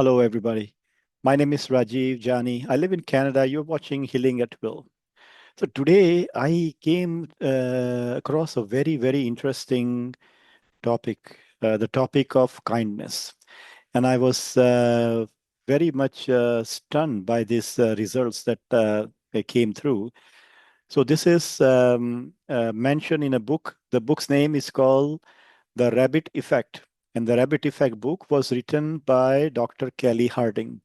Hello, everybody. My name is Rajiv Jani. I live in Canada. You're watching Healing at Will. So today I came across a very, very interesting topic, the topic of kindness. And I was very much stunned by these results that came through. So this is mentioned in a book. The book's name is called The Rabbit Effect. And the Rabbit Effect book was written by Dr. Kelly Harding.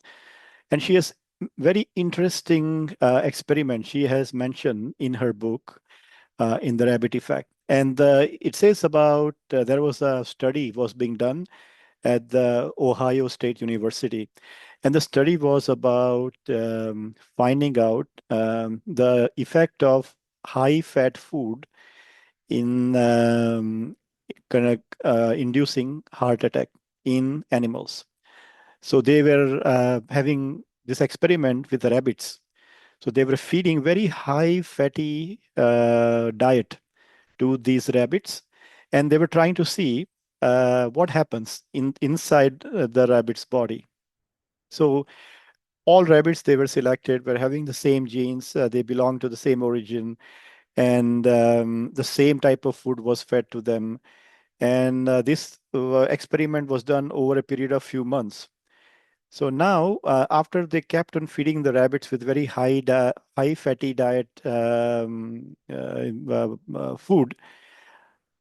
And she has very interesting experiment she has mentioned in her book, in the rabbit effect. And it says about there was a study was being done at the Ohio State University. And the study was about finding out the effect of high fat food in kind of inducing heart attack in animals. So they were having this experiment with the rabbits. So they were feeding very high fatty diet to these rabbits, and they were trying to see what happens inside the rabbit's body. So all rabbits they were selected were having the same genes. They belong to the same origin, and the same type of food was fed to them. And this experiment was done over a period of few months. So now, after they kept on feeding the rabbits with very high fatty diet food,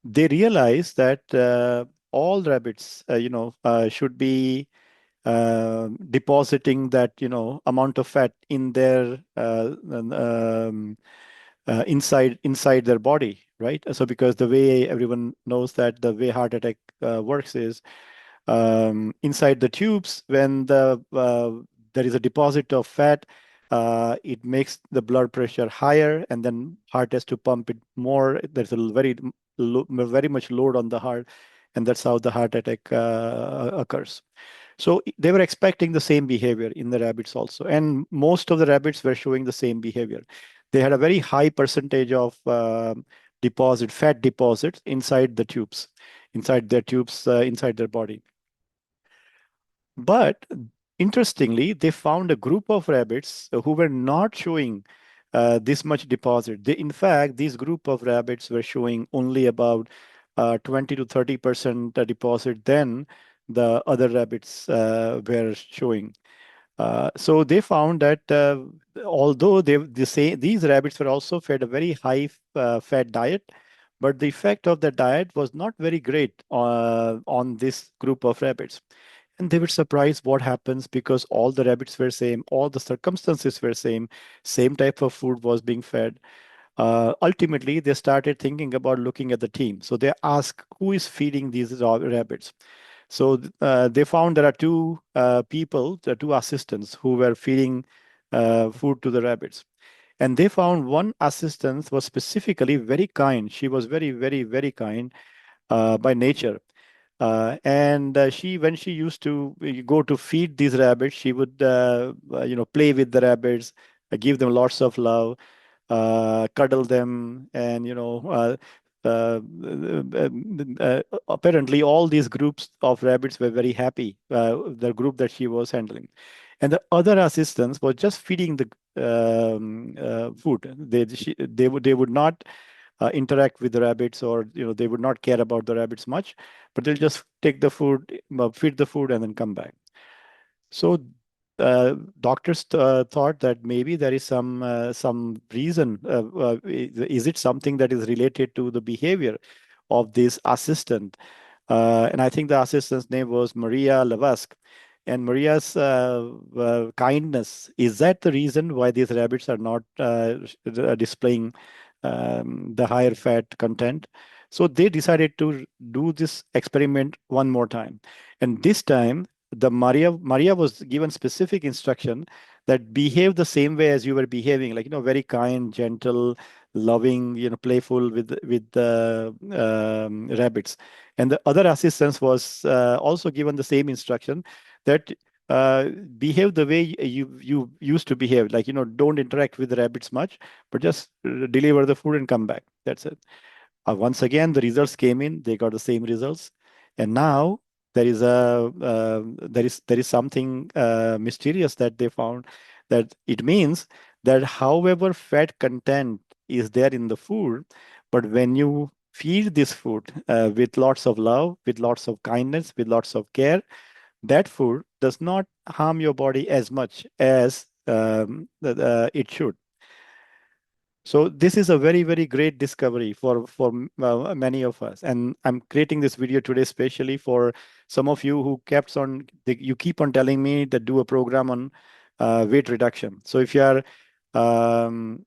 they realized that all rabbits, should be depositing that amount of fat in their inside their body, right? So because the way everyone knows that the way heart attack works is inside the tubes when there is a deposit of fat, it makes the blood pressure higher, and then heart has to pump it more. There's a very much load on the heart, and that's how the heart attack occurs. So they were expecting the same behavior in the rabbits also, and most of the rabbits were showing the same behavior. They had a very high percentage of fat deposits inside the tubes, inside their body. But interestingly, they found a group of rabbits who were not showing this much deposit. In fact, this group of rabbits were showing only about 20 to 30% deposit than the other rabbits were showing. So they found that although they say these rabbits were also fed a very high fat diet, but the effect of the diet was not very great on this group of rabbits. And they were surprised what happens because all the rabbits were same, all the circumstances were same type of food was being fed. Ultimately, they started thinking about looking at the team. So they asked who is feeding these rabbits. So they found there are two people, the two assistants who were feeding food to the rabbits. And they found one assistant was specifically very kind. She was very, very, very kind by nature. And when she used to go to feed these rabbits, she would, play with the rabbits, give them lots of love, cuddle them, and apparently all these groups of rabbits were very happy. The group that she was handling, and the other assistants were just feeding the food. They would not interact with the rabbits, or they would not care about the rabbits much, but they'll just take the food, feed the food, and then come back. So doctors thought that maybe there is some reason. Is it something that is related to the behavior of this assistant? And I think the assistant's name was Maria Levesque. And Maria's kindness, is that the reason why these rabbits are not displaying the higher fat content? So they decided to do this experiment one more time. And this time, the Maria was given specific instruction that behave the same way as you were behaving, like, very kind, gentle, loving, playful with the rabbits. And the other assistants was also given the same instruction that behave the way you used to behave, like, don't interact with the rabbits much, but just deliver the food and come back. That's it. Once again, the results came in, they got the same results. And now there is something mysterious that they found, that it means that however fat content is there in the food, but when you feed this food with lots of love, with lots of kindness, with lots of care, that food does not harm your body as much as it should. So this is a very, very great discovery for many of us, and I'm creating this video today especially for some of you who you keep on telling me that do a program on weight reduction. So if you are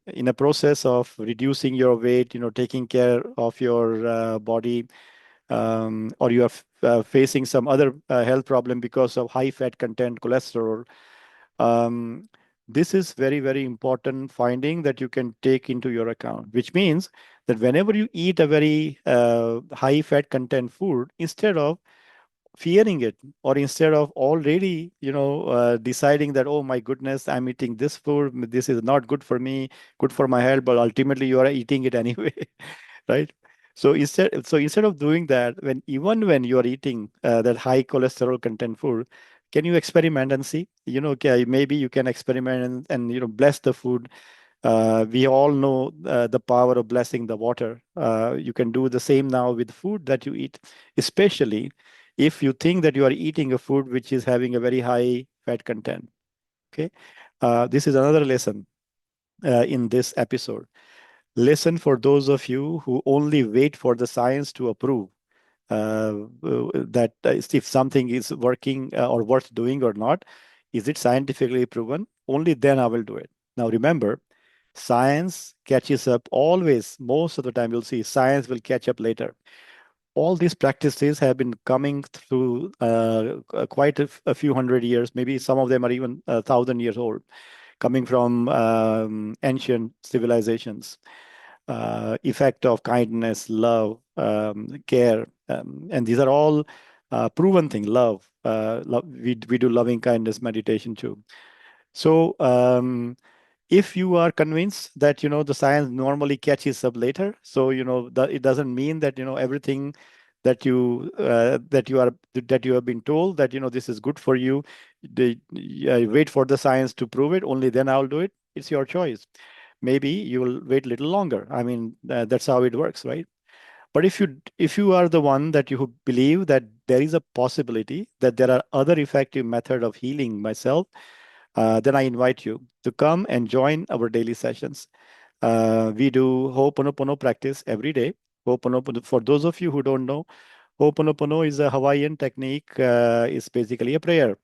in a process of reducing your weight, taking care of your body, or you are facing some other health problem because of high fat content, cholesterol, um, this is very, very important finding that you can take into your account, which means that whenever you eat a very high fat content food, instead of fearing it, or instead of already deciding that, oh my goodness, I'm eating this food, this is not good for me, good for my health, but ultimately you are eating it anyway. Right? So instead of doing that, even when you are eating that high cholesterol content food, can you experiment and see? Okay, maybe you can experiment and bless the food. We all know the power of blessing the water. You can do the same now with food that you eat, especially if you think that you are eating a food which is having a very high fat content. Okay, this is another lesson in this episode. Listen for those of you who only wait for the science to approve that if something is working or worth doing or not. Is it scientifically proven? Only then I will do it. Now remember, science catches up always. Most of the time, you'll see science will catch up later. All these practices have been coming through quite a few hundred years. Maybe some of them are even 1,000 years old, coming from ancient civilizations. Effect of kindness, love, care, and these are all proven things. We do loving kindness meditation too. So if you are convinced that the science normally catches up later, so that it doesn't mean that everything that you have been told that this is good for you, wait for the science to prove it, only then I'll do it. It's your choice. Maybe you will wait a little longer. I mean, that's how it works, right? But if you are the one that you believe that there is a possibility that there are other effective method of healing myself, then I invite you to come and join our daily sessions. We do Ho'oponopono practice every day. Ho'oponopono, for those of you who don't know, Ho'oponopono is a Hawaiian technique. It's basically a prayer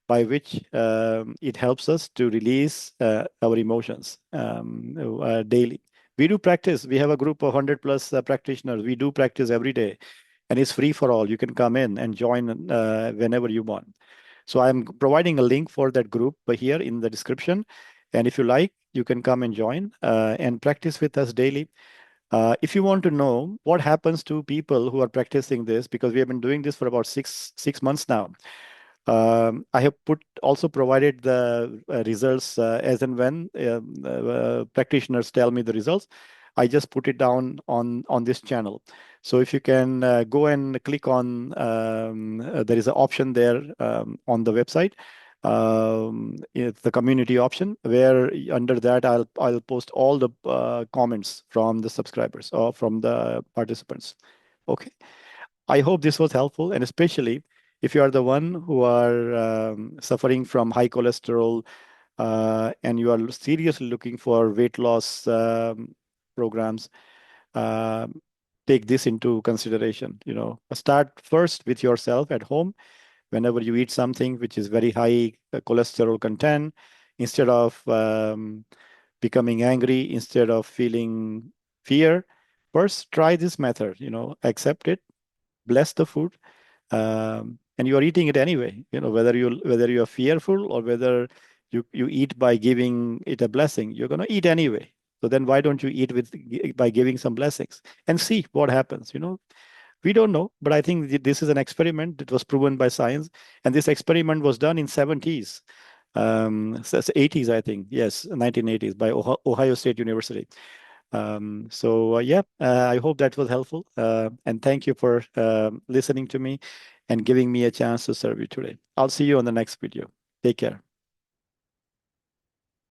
by which it helps us to release our emotions daily. We do practice. We have a group of 100 plus practitioners. We do practice every day, and it's free for all. You can come in and join whenever you want. So I'm providing a link for that group here in the description. And if you like, you can come and join and practice with us daily. If you want to know what happens to people who are practicing this, because we have been doing this for about six months now, I have also provided the results as and when practitioners tell me the results. I just put it down on this channel. So if you can go and click on, there is an option there on the website. It's the community option where under that I'll post all the comments from the subscribers or from the participants. Okay. I hope this was helpful, and especially if you are the one who are suffering from high cholesterol and you are seriously looking for weight loss programs, uh, take this into consideration. Start first with yourself at home. Whenever you eat something which is very high cholesterol content, instead of becoming angry, instead of feeling fear, first try this method. Accept it, bless the food, and you are eating it anyway. Whether you are fearful or whether you eat by giving it a blessing, you're going to eat anyway. So then why don't you eat by giving some blessings and see what happens? We don't know, but I think this is an experiment that was proven by science, and this experiment was done in 70s, so it's 80s, I think. Yes, 1980s by Ohio State University. So yeah, I hope that was helpful, and thank you for listening to me. and giving me a chance to serve you today. I'll see you on the next video. Take care.